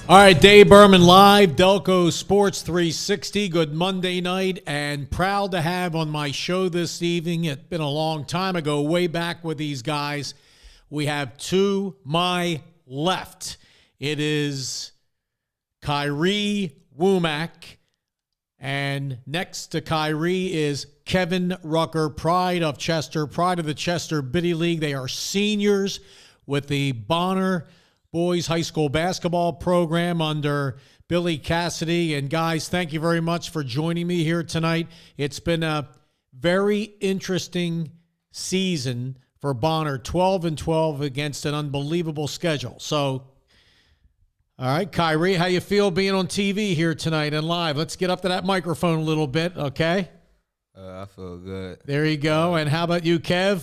All right, Dave Burman live, Delco Sports 360. Good Monday night, and proud to have on my show this evening. It's been a long time ago, way back with these guys. We have to my left. It is Kyrie Womack, and next to Kyrie is Kevin Rucker, pride of Chester, pride of the Chester Biddy League. They are seniors with the Bonner Boys High School basketball program under Billy Cassidy. And guys, thank you very much for joining me here tonight. It's been a very interesting season for Bonner, 12-12 against an unbelievable schedule. So, all right, Kyrie, how you feel being on TV here tonight and live? Let's get up to that microphone a little bit, okay? I feel good. There you go. And how about you, Kev?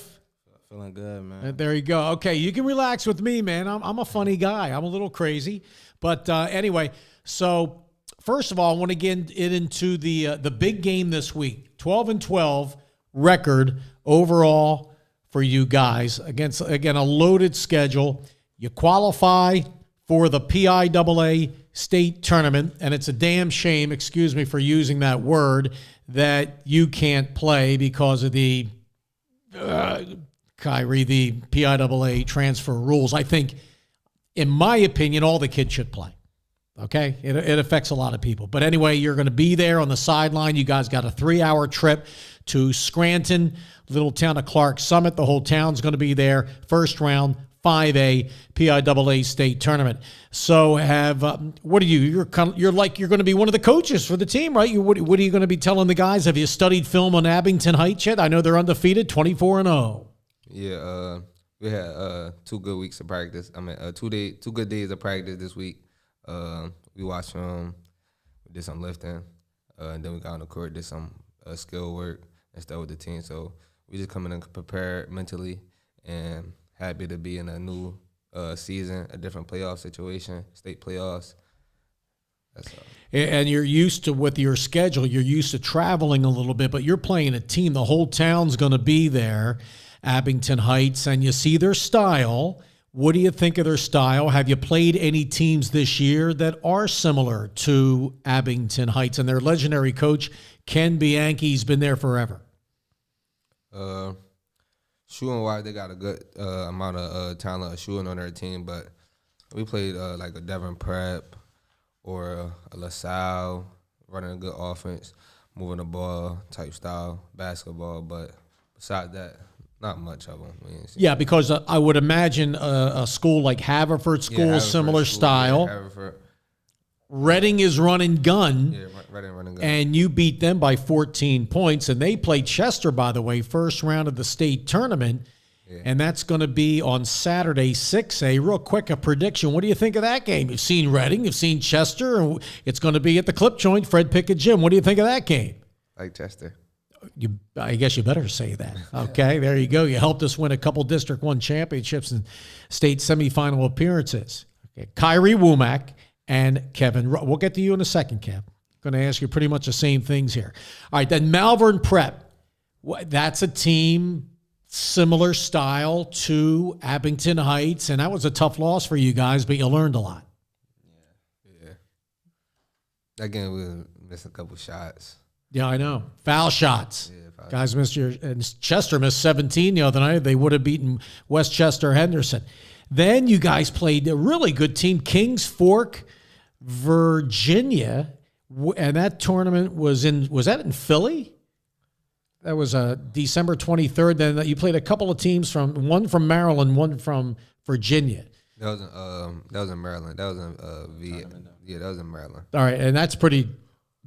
Feeling good, man. There you go. Okay, you can relax with me, man. I'm a funny guy. I'm a little crazy. But anyway, so first of all, I want to get into the big game this week. 12-12 record overall for you guys against, again, a loaded schedule. You qualify for the PIAA state tournament, and it's a damn shame, excuse me for using that word, that you can't play because of the Kyrie, the PIAA transfer rules. I think, in my opinion, all the kids should play. Okay? It affects a lot of people. But anyway, you're going to be there on the sideline. You guys got a 3-hour trip to Scranton, little town of Clark Summit. The whole town's going to be there. First round, 5A PIAA state tournament. So what are you? You're going to be one of the coaches for the team, right? What are you going to be telling the guys? Have you studied film on Abington Heights yet? I know they're undefeated, 24-0. Yeah, we had 2 good weeks of practice. I mean, 2 good days of practice this week. We watched film, we did some lifting, and then we got on the court, did some skill work and stuff with the team. So we just coming in prepared mentally and happy to be in a new season, a different playoff situation, state playoffs. That's all. And you're used to, with your schedule, you're used to traveling a little bit, but you're playing a team. The whole town's going to be there, Abington Heights, and you see their style. What do you think of their style? Have you played any teams this year that are similar to Abington Heights? And their legendary coach, Ken Bianchi's been there forever. Shooting-wise, they got a good amount of talent shooting on their team, but we played like a Devon Prep or a LaSalle, running a good offense, moving the ball type style, basketball. But besides that, not much of them. Yeah, because I would imagine a school like Haverford School, similar style. Yeah, Haverford. Reading is run and gun. Yeah, Reading running gun. And you beat them by 14 points. And they played Chester, by the way, first round of the state tournament. Yeah. And that's going to be on Saturday, 6A. Real quick, a prediction. What do you think of that game? You've seen Reading, you've seen Chester, and it's going to be at the Clip Joint, Fred Pickett Gym. What do you think of that game? Like Chester. I guess you better say that. Okay, there you go. You helped us win a couple District 1 championships and state semifinal appearances. Okay, Kyrie Womack and Kevin. We'll get to you in a second, Kev. Going to ask you pretty much the same things here. All right, then Malvern Prep. That's a team similar style to Abington Heights, and that was a tough loss for you guys, but you learned a lot. Yeah. That game, we missed a couple shots. Yeah, I know. Foul shots. Yeah, guys missed and Chester missed 17 the other night. They would have beaten Westchester Henderson. Then you guys played a really good team, Kings Fork, Virginia, and that tournament was that in Philly? That was December 23rd. Then you played a couple of teams one from Maryland, one from Virginia. That was in Maryland. That was in that was in Maryland. All right, and that's pretty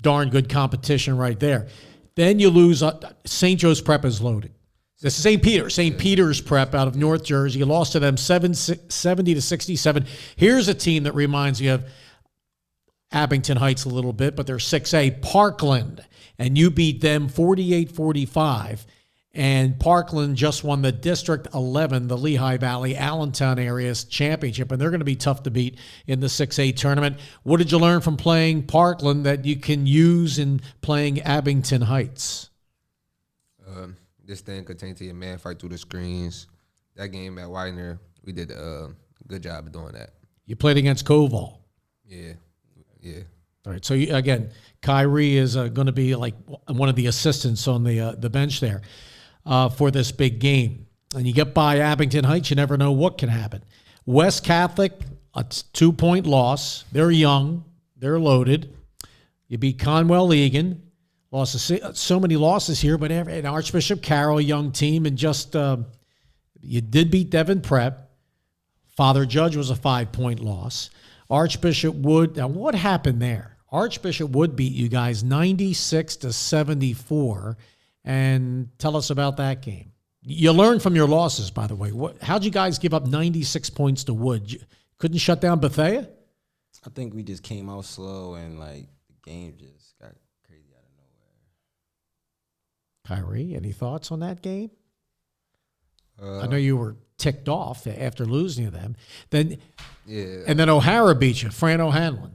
darn good competition right there. Then you lose. St. Joe's Prep is loaded. This is St. Peter's Prep out of North Jersey. You lost to them 70-67. Here's a team that reminds you of Abington Heights a little bit, but they're 6A, Parkland, and you beat them 48-45. And Parkland just won the District 11, the Lehigh Valley, Allentown area's championship, and they're going to be tough to beat in the 6A tournament. What did you learn from playing Parkland that you can use in playing Abington Heights? Just staying contained to your man, fight through the screens. That game at Widener, we did a good job of doing that. You played against Koval. Yeah, yeah. All right. So again, Kyrie is going to be like one of the assistants on the bench there for this big game. And you get by Abington Heights, you never know what can happen. West Catholic, a 2-point loss. They're young. They're loaded. You beat Conwell Egan. Lost so many losses here, but and Archbishop Carroll, young team, and just you did beat Devon Prep. Father Judge was a 5-point loss. Archbishop Wood. Now, what happened there? Archbishop Wood beat you guys 96-74, and tell us about that game. You learned from your losses, by the way. How'd you guys give up 96 points to Wood? You couldn't shut down Bethea? I think we just came out slow and the game just got crazy out of nowhere. Kyrie, any thoughts on that game? I know you were ticked off after losing to them. And then O'Hara beat you, Fran O'Hanlon.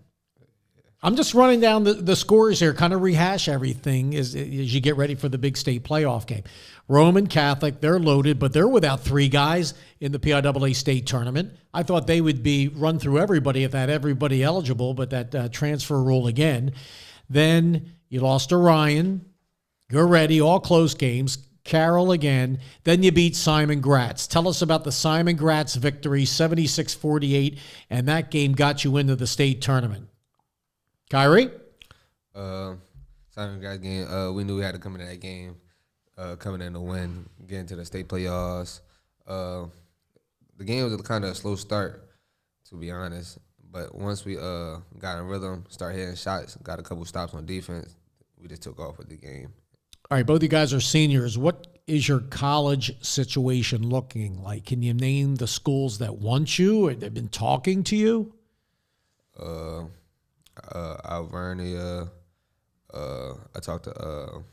I'm just running down the scores here, kind of rehash everything as you get ready for the big state playoff game. Roman Catholic, they're loaded, but they're without 3 guys in the PIAA state tournament. I thought they would be run through everybody if they had everybody eligible, but that transfer rule again. Then you lost to Ryan. You're ready, all close games. Carroll again. Then you beat Simon Gratz. Tell us about the Simon Gratz victory, 76-48, and that game got you into the state tournament. Kyrie? Simon Gratz game, we knew we had to come into that game, coming in to win, get into the state playoffs. The game was kind of a slow start, to be honest. But once we got in rhythm, started hitting shots, got a couple stops on defense, we just took off with the game. All right, both of you guys are seniors. What is your college situation looking like? Can you name the schools that want you or they've been talking to you? Alvernia. I talked to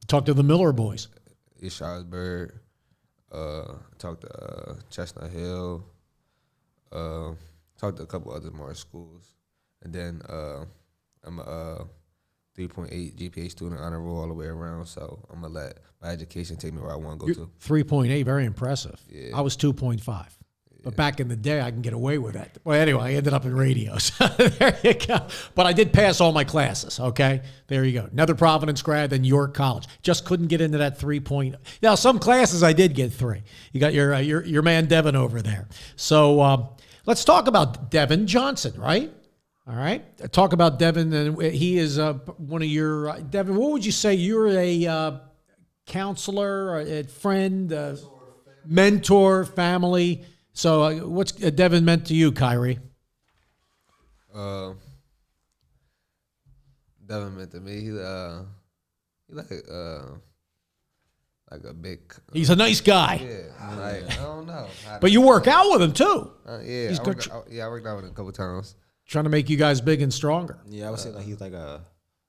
Talk to the Miller boys. East Sharpsburg. Talked to Chestnut Hill. Talked to a couple other more schools, and then I'm a 3.8 GPA student, honor roll all the way around. So I'm gonna let my education take me where I want to go to. 3.8, very impressive. Yeah. I was 2.5. But back in the day, I can get away with that. Well, anyway, I ended up in radio. So there you go. But I did pass all my classes, okay? There you go. Another Providence grad, then York College. Just couldn't get into that 3.0. Now, some classes I did get 3. You got your man Devin over there. So let's talk about Devin Johnson, right? All right. Talk about Devin. And he is one of your Devin, what would you say? You're a counselor, a friend, mentor, family. So what's Devin meant to you, Kyrie? Devin meant to me. He like a big. He's a nice guy. Yeah, like I don't know. But you work out with him too. Yeah, I worked out with him a couple times. Trying to make you guys big and stronger. Yeah, I would say he's like a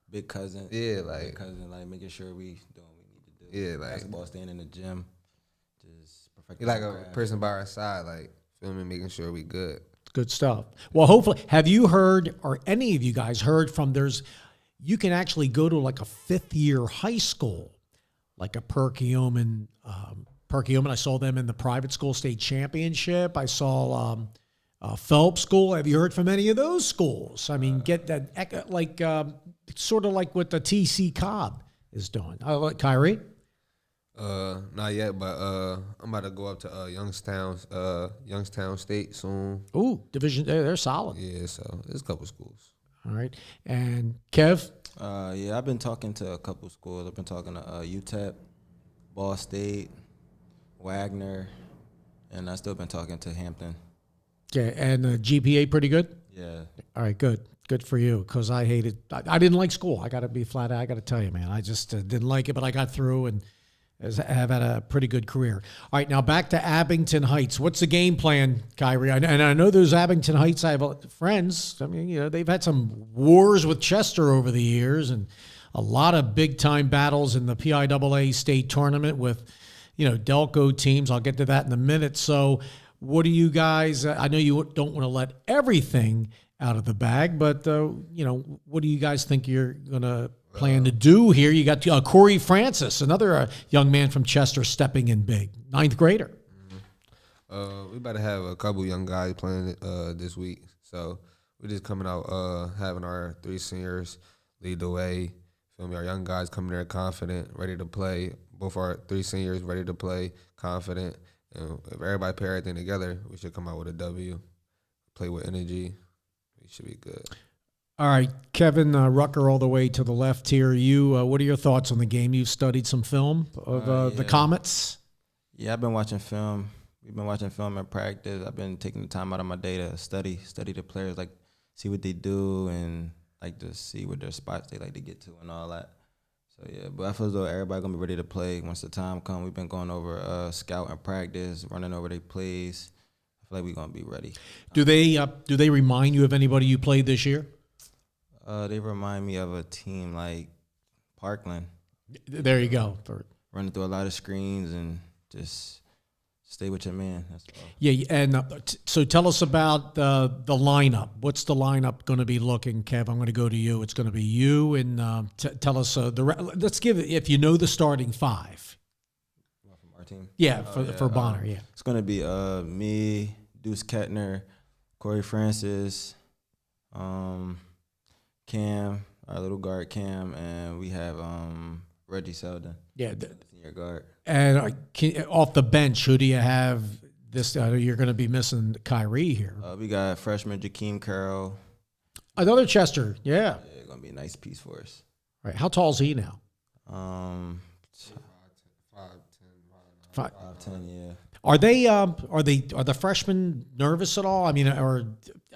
big cousin. Yeah, like big cousin, making sure we doing what we need to do. Yeah, like basketball, staying in the gym, just perfect. He's like a person by our side, feel me, making sure we good. Good stuff. Well, hopefully, have you heard, or any of you guys heard from? You can actually go to like a 5th-year high school, like a Perkiomen. Perkiomen, I saw them in the private school state championship. I saw Phelps School. Have you heard from any of those schools? I mean, get that sort of like what the TC Cobb is doing. Kyrie? Not yet, but I'm about to go up to Youngstown State soon. Ooh, division. They're solid. Yeah, so there's a couple schools. All right, and Kev? Yeah, I've been talking to a couple schools. I've been talking to UTEP, Ball State, Wagner, and I've still been talking to Hampton. Okay, and GPA pretty good? Yeah. All right, good. Good for you, because I hated – I didn't like school. I got to be flat out. I got to tell you, man. I just didn't like it, but I got through and have had a pretty good career. All right, now back to Abington Heights. What's the game plan, Kyrie? And I know those Abington Heights, I have friends. I mean, they've had some wars with Chester over the years and a lot of big-time battles in the PIAA state tournament with, Delco teams. I'll get to that in a minute. So what do you guys I know you don't want to let everything out of the bag, but, what do you guys think you're going to plan to do here? You got Corey Francis, another young man from Chester, stepping in big, 9th grader. We about to have a couple young guys playing this week, so we just coming out, having our 3 seniors lead the way. Feel me? Our young guys coming there confident, ready to play. Both our 3 seniors ready to play, confident. And if everybody pair everything together, we should come out with a W. Play with energy. We should be good. All right, Kevin Rucker, all the way to the left here. You, what are your thoughts on the game? You've studied some film of the Comets. Yeah, I've been watching film. We've been watching film in practice. I've been taking the time out of my day to study the players, like see what they do and like to see what their spots they like to get to and all that. So yeah, but I feel as though everybody gonna be ready to play once the time comes. We've been going over scout and practice, running over their plays. I feel like we're gonna be ready. Do they remind you of anybody you played this year? They remind me of a team like Parkland. There you go. Running through a lot of screens and just stay with your man. That's all. Yeah, and so tell us about the lineup. What's the lineup going to be looking, Kev? I'm going to go to you. It's going to be you, and tell us let's give it, if you know the starting 5. From our team? Yeah, for Bonner, yeah. It's going to be me, Deuce Kettner, Corey Francis, Cam, our little guard Cam, and we have Reggie Selden. Yeah. Senior guard. And off the bench, who do you have this? You're going to be missing Kyrie here. We got freshman Jakeem Carroll. Another Chester, yeah. It's going to be a nice piece for us. Right. How tall is he now? 5'10", 5'10", yeah. Are the freshmen nervous at all? I mean, or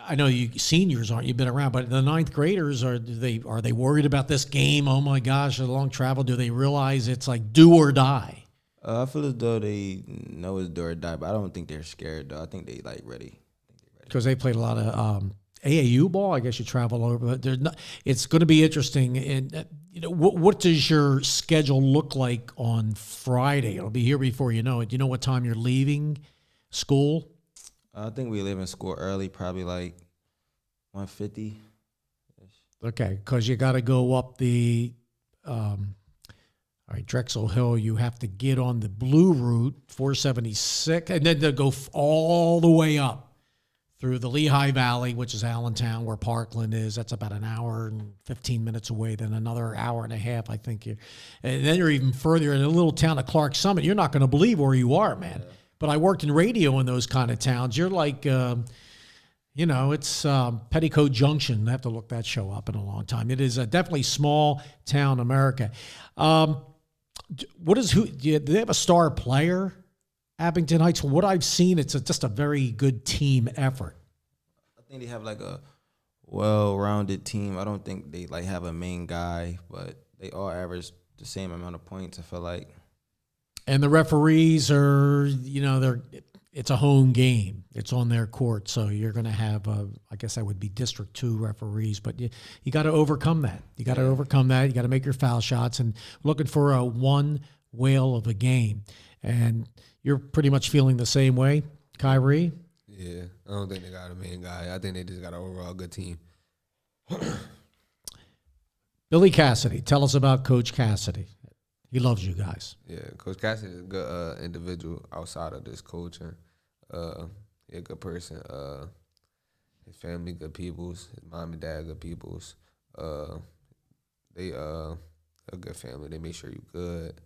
I know you seniors aren't. You've been around, but the 9th graders are they worried about this game? Oh my gosh, a long travel. Do they realize it's like do or die? I feel as though they know it's do or die, but I don't think they're scared though. I think they ready. Because they played a lot of AAU ball. I guess you travel over. It's going to be interesting. And what does your schedule look like on Friday? It'll be here before you know it. Do you know what time you're leaving school? I think we leave in school early, probably like 1:50. Okay, because you got to go up the all right, Drexel Hill. You have to get on the blue route, 476, and then to go all the way up through the Lehigh Valley, which is Allentown, where Parkland is. That's about an hour and 15 minutes away. Then another hour and a half, I think. And then you're even further in a little town of Clark Summit. You're not going to believe where you are, man. Yeah. But I worked in radio in those kind of towns. You're like, it's Petticoat Junction. I have to look that show up in a long time. It is definitely small town America. Do they have a star player? Abington Heights, from what I've seen, it's just a very good team effort. I think they have like a well-rounded team. I don't think they like have a main guy, but they all average the same amount of points, I feel like. And the referees are, it's a home game. It's on their court, so you're going to have, I guess that would be District 2 referees, but you got to overcome that. You got to overcome that. You got to make your foul shots and looking for a one whale of a game. And you're pretty much feeling the same way, Kyrie? Yeah, I don't think they got a main guy. I think they just got an overall good team. Billy Cassidy, tell us about Coach Cassidy. He loves you guys. Yeah, Coach Cassidy is a good individual outside of this coaching. He's a good person. His family, good peoples. His mom and dad, good peoples. They a good family. They make sure you're good.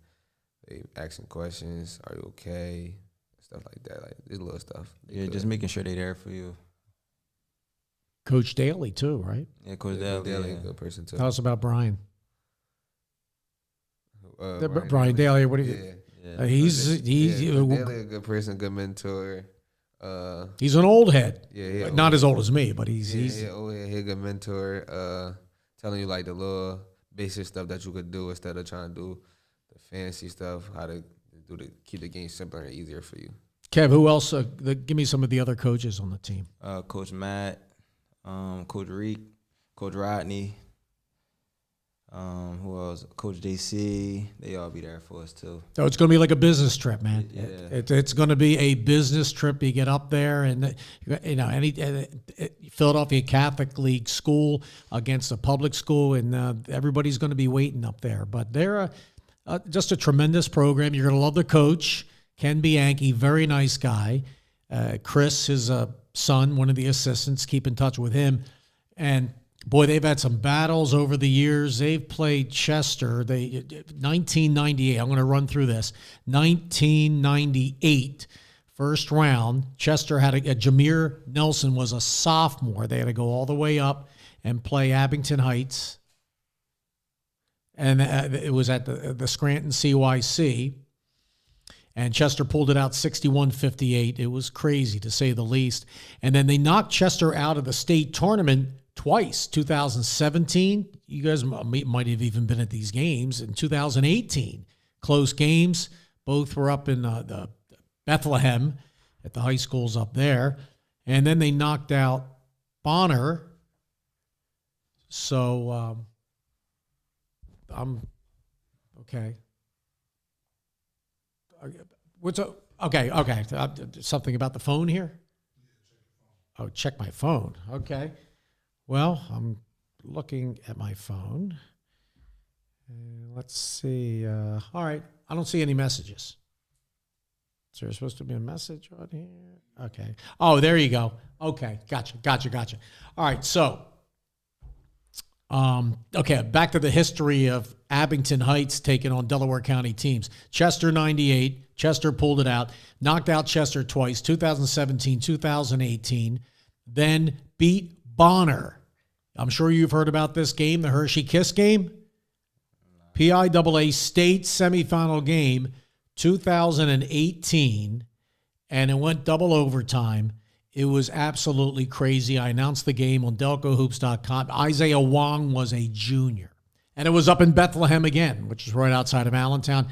They asking questions. Are you okay? Stuff like that. Like this little stuff. Yeah, just making sure they're there for you. Coach Daly too, right? Yeah, Coach Daly. Daly, a good person too. Tell us about Brian. Brian Daly. What do you? Yeah. He's Daly, a good person, good mentor. He's an old head. Yeah, not as old as me, but he's he's a good mentor. Telling you like the little basic stuff that you could do instead of trying to do the fancy stuff. How to keep the game simpler and easier for you. Kev, who else? Give me some of the other coaches on the team. Coach Matt, Coach Reek, Coach Rodney. Who else? Coach JC. They all be there for us too. So it's going to be like a business trip, man. Yeah. It's going to be a business trip. You get up there, and Philadelphia Catholic League school against a public school, and everybody's going to be waiting up there. But they're just a tremendous program. You're going to love the coach, Ken Bianchi, very nice guy. Chris, his son, one of the assistants. Keep in touch with him. And boy, they've had some battles over the years. They've played Chester. 1998. I'm going to run through this. 1998, first round. Chester had a Jameer Nelson was a sophomore. They had to go all the way up and play Abington Heights. And it was at the Scranton CYC. And Chester pulled it out 61-58. It was crazy, to say the least. And then they knocked Chester out of the state tournament twice. 2017, you guys might have even been at these games. In 2018, close games. Both were up in the Bethlehem at the high schools up there. And then they knocked out Bonner. So I'm okay. What's up? Okay. Something about the phone here? Oh, check my phone. Okay. Well, I'm looking at my phone. Let's see. All right. I don't see any messages. Is there supposed to be a message on here? Okay. Oh, there you go. Okay. Gotcha. All right. So, okay, back to the history of Abington Heights taking on Delaware County teams. Chester 98, Chester pulled it out, knocked out Chester twice, 2017, 2018, then beat Bonner. I'm sure you've heard about this game, the Hershey Kiss game. PIAA state semifinal game, 2018, and it went double overtime. It was absolutely crazy. I announced the game on DelcoHoops.com. Isaiah Wong was a junior. And it was up in Bethlehem again, which is right outside of Allentown.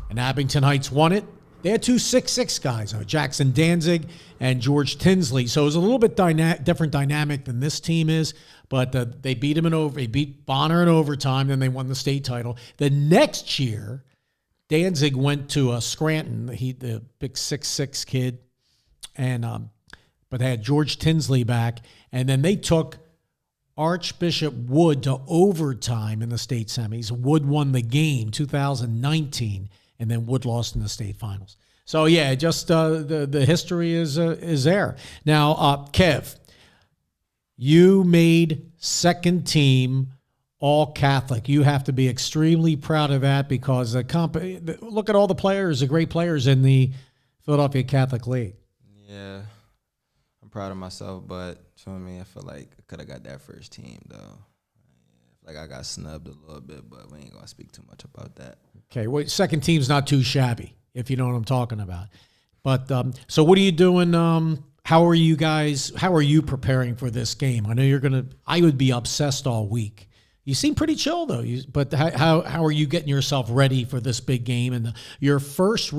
And Abington Heights won it. They had two 6'6" guys, Jackson Danzig and George Tinsley. So it was a little bit different dynamic than this team is. But they beat him they beat Bonner in overtime, then they won the state title. The next year, Danzig went to Scranton, the big 6'6" kid, and but they had George Tinsley back, and then they took Archbishop Wood to overtime in the state semis. Wood won the game, 2019, and then Wood lost in the state finals. So yeah, just the history is there. Now, Kev, you made second team all Catholic. You have to be extremely proud of that because look at all the players, the great players in the Philadelphia Catholic League. Yeah. I'm proud of myself, but feel me, I feel like I could have got that first team though. I feel like I got snubbed a little bit, but we ain't gonna speak too much about that. Okay, well, second team's not too shabby, if you know what I'm talking about. But so what are you doing? How are you preparing for this game? I know I would be obsessed all week. You seem pretty chill though. But how are you getting yourself ready for this big game and your first?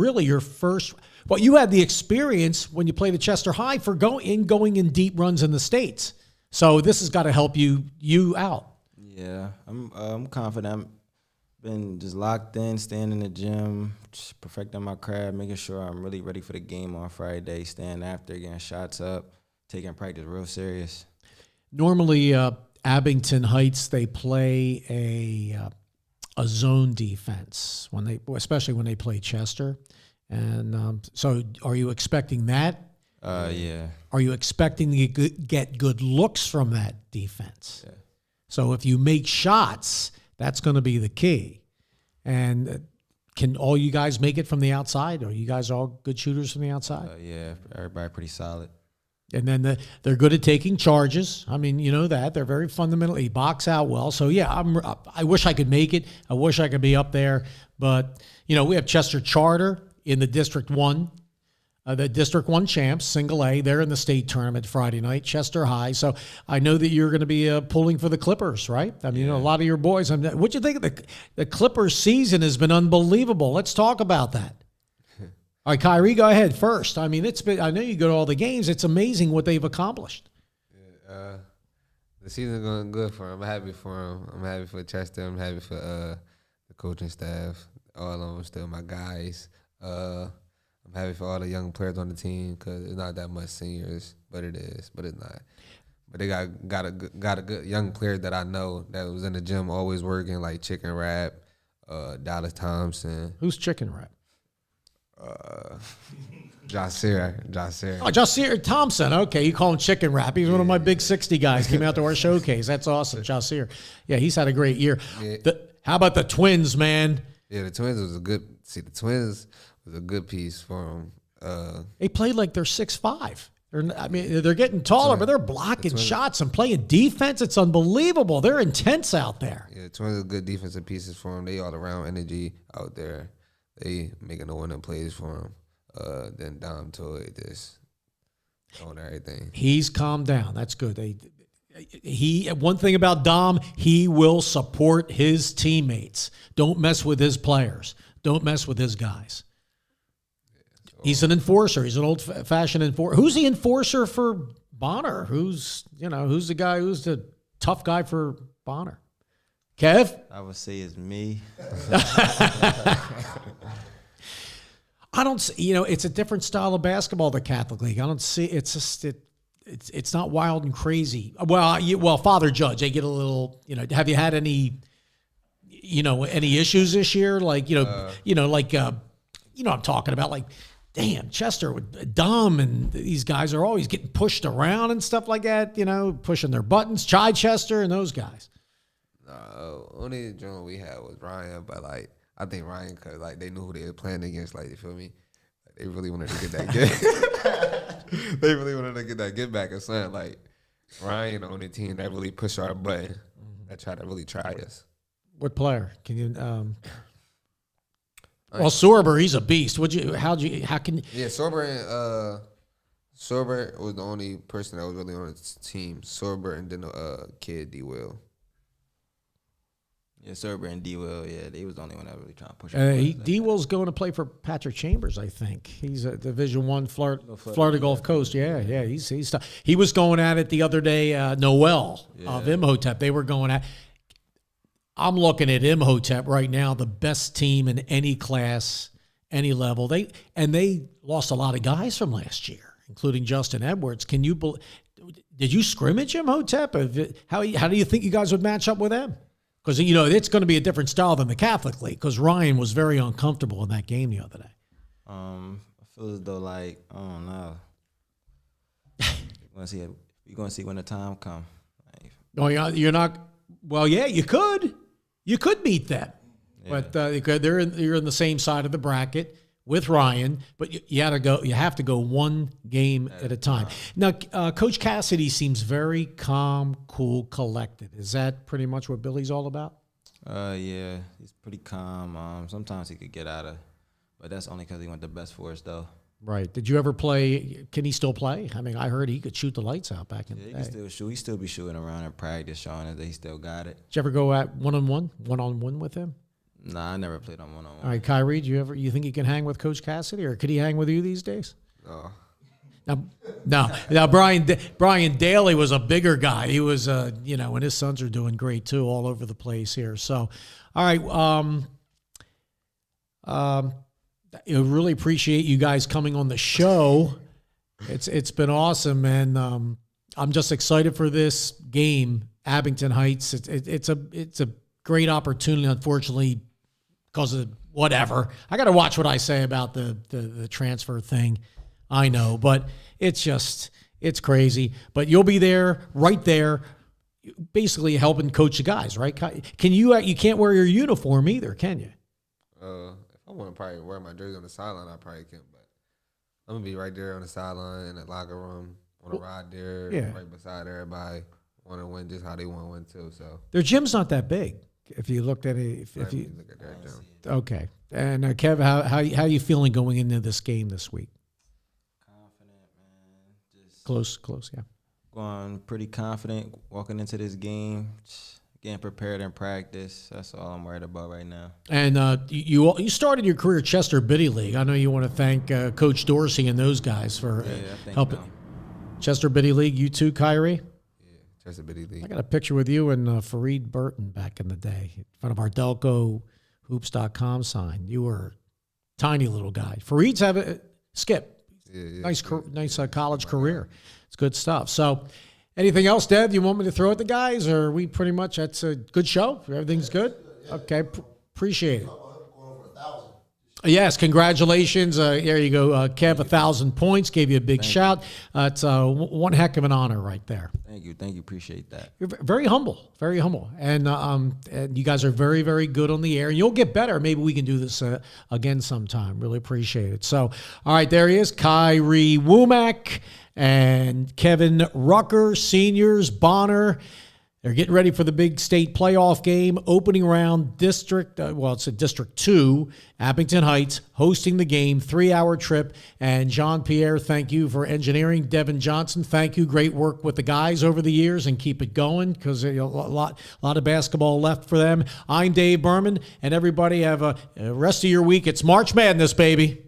Well, you had the experience when you played at Chester High for going in deep runs in the States. So this has got to help you out. Yeah, I'm confident. I've been just locked in, staying in the gym, just perfecting my craft, making sure I'm really ready for the game on Friday, staying after, getting shots up, taking practice real serious. Normally, Abington Heights, they play a zone defense especially when they play Chester. And so are you expecting that? Yeah. Are you expecting to get good looks from that defense? Yeah. So if you make shots, that's going to be the key. And can all you guys make it from the outside? Are you guys all good shooters from the outside? Yeah, everybody pretty solid. And then they're good at taking charges. I mean, you know that. They're very fundamentally box out well. So, yeah, I wish I could make it. I wish I could be up there. But, we have Chester Charter in the District 1. The District 1 champs, single A. They're in the state tournament Friday night, Chester High. So I know that you're going to be pulling for the Clippers, right? I mean, a lot of your boys. What do you think of the Clippers season has been unbelievable. Let's talk about that. All right, Kyrie, go ahead first. I mean, I know you go to all the games. It's amazing what they've accomplished. Yeah, the season's going good for them. I'm happy for them. I'm happy for Chester. I'm happy for the coaching staff. All of them still my guys. I'm happy for all the young players on the team because it's not that much seniors, but it is. But it's not. But they got a good young player that I know that was in the gym always working, like Chicken Rap, Dallas Thompson. Who's Chicken Rap? Jasir. Oh, Jasir Thompson. Okay, you call him Chicken Wrap. He's one of my big 60 guys. Came out to our showcase. That's awesome, Jasir. Yeah, he's had a great year. Yeah. How about the Twins, man? Yeah, the Twins was a good. See, the Twins was a good piece for them. They played like they're 6'5". They're getting taller, but they're blocking shots and playing defense. It's unbelievable. They're intense out there. Yeah, the Twins are good defensive pieces for them. They all around energy out there. They making the winning plays for them. Then Dom Toy just doing everything. He's calmed down. That's good. One thing about Dom, he will support his teammates. Don't mess with his players. Don't mess with his guys. He's an enforcer. He's an old-fashioned enforcer. Who's the enforcer for Bonner? Who's the guy who's the tough guy for Bonner? Kev? I would say it's me. I don't see, it's a different style of basketball, the Catholic League. I don't see, it's just, it's not wild and crazy. Well, Father Judge, they get a little, have you had any issues this year? I'm talking about, like, damn, Chester with Dom and these guys are always getting pushed around and stuff like that, pushing their buttons. Chester and those guys. Only joint we had was Ryan, but like I think Ryan, cause like they knew who they were playing against. Like, you feel me? Like, they really wanted to get that get. They really wanted to get that get back or something. Like Ryan on the team that really pushed our button. That tried to really try us. What player can you? Well, Sorber, he's a beast. How can you? Yeah, Sorber was the only person that was really on his team. Sorber and then kid D Will. Yeah, Sorber and D Will. Yeah, they was the only one that really trying to push. D Will's going to play for Patrick Chambers, I think. He's a Division I Florida Gulf Coast. Yeah, he's tough. He was going at it the other day. Noel of Imhotep. They were going at. I'm looking at Imhotep right now, the best team in any class, any level. They lost a lot of guys from last year, including Justin Edwards. Did you scrimmage Imhotep? How do you think you guys would match up with them? Because, it's going to be a different style than the Catholic League, because Ryan was very uncomfortable in that game the other day. I feel as though, I don't know. We're going to see when the time comes. Oh, you're not – well, yeah, you could. You could beat them. Yeah. But you're in the same side of the bracket with Ryan, but you have to go one game at a time. Now, Coach Cassidy seems very calm, cool, collected. Is that pretty much what Billy's all about? Yeah, he's pretty calm. Sometimes he could get out of, but that's only because he went the best for us, though. Right. Did you ever play? Can he still play? I mean, I heard he could shoot the lights out back in the day. He can still shoot. He still be shooting around in practice, showing us that he still got it. Did you ever go at one-on-one with him? Nah, I never played on one-on-one. All right, Kyrie, you think you can hang with Coach Cassidy, or could he hang with you these days? No. Now, Brian Daly was a bigger guy. He was, and his sons are doing great too, all over the place here. So, all right, I really appreciate you guys coming on the show. It's been awesome, and I'm just excited for this game, Abington Heights. It's a great opportunity. Unfortunately, because of whatever, I got to watch what I say about the transfer thing. I know, but it's crazy. But you'll be there, right there, basically helping coach the guys, right? Can you can't wear your uniform either, can you? If I want to probably wear my jersey on the sideline, I probably can. But I'm gonna be right there on the sideline in the locker room, want to ride there, right beside everybody. Want to win just how they want to win too. So their gym's not that big. If you looked at it, if you look at their gym. Okay. And Kev, how are you feeling going into this game this week? Confident, man. Just close, yeah. Going pretty confident walking into this game. Getting prepared in practice. That's all I'm worried about right now. And you started your career at Chester Biddy League. I know you want to thank Coach Dorsey and those guys for helping. Chester Biddy League, you too, Kyrie? Yeah, Chester Biddy League. I got a picture with you and Fareed Burton back in the day in front of our DelcoHoops.com sign. You were a tiny little guy. Fareed's Skip. Yeah, nice college career. It's good stuff. So, anything else, Dev, you want me to throw at the guys, or are we pretty much, that's a good show? Everything's good? Okay, appreciate it. Yes, congratulations. There you go. Kev, 1,000 points. Gave you a big shout. It's one heck of an honor right there. Thank you. Appreciate that. You're very humble, very humble. And you guys are very, very good on the air. And you'll get better. Maybe we can do this again sometime. Really appreciate it. So, all right, there he is, Kyrie Womack and Kevin Rucker, seniors, Bonner. They're getting ready for the big state playoff game, opening round district, it's a District 2, Abington Heights, hosting the game, 3-hour trip. And Jean-Pierre, thank you for engineering. Devin Johnson, thank you. Great work with the guys over the years, and keep it going because a lot of basketball left for them. I'm Dave Burman, and everybody have a rest of your week. It's March Madness, baby.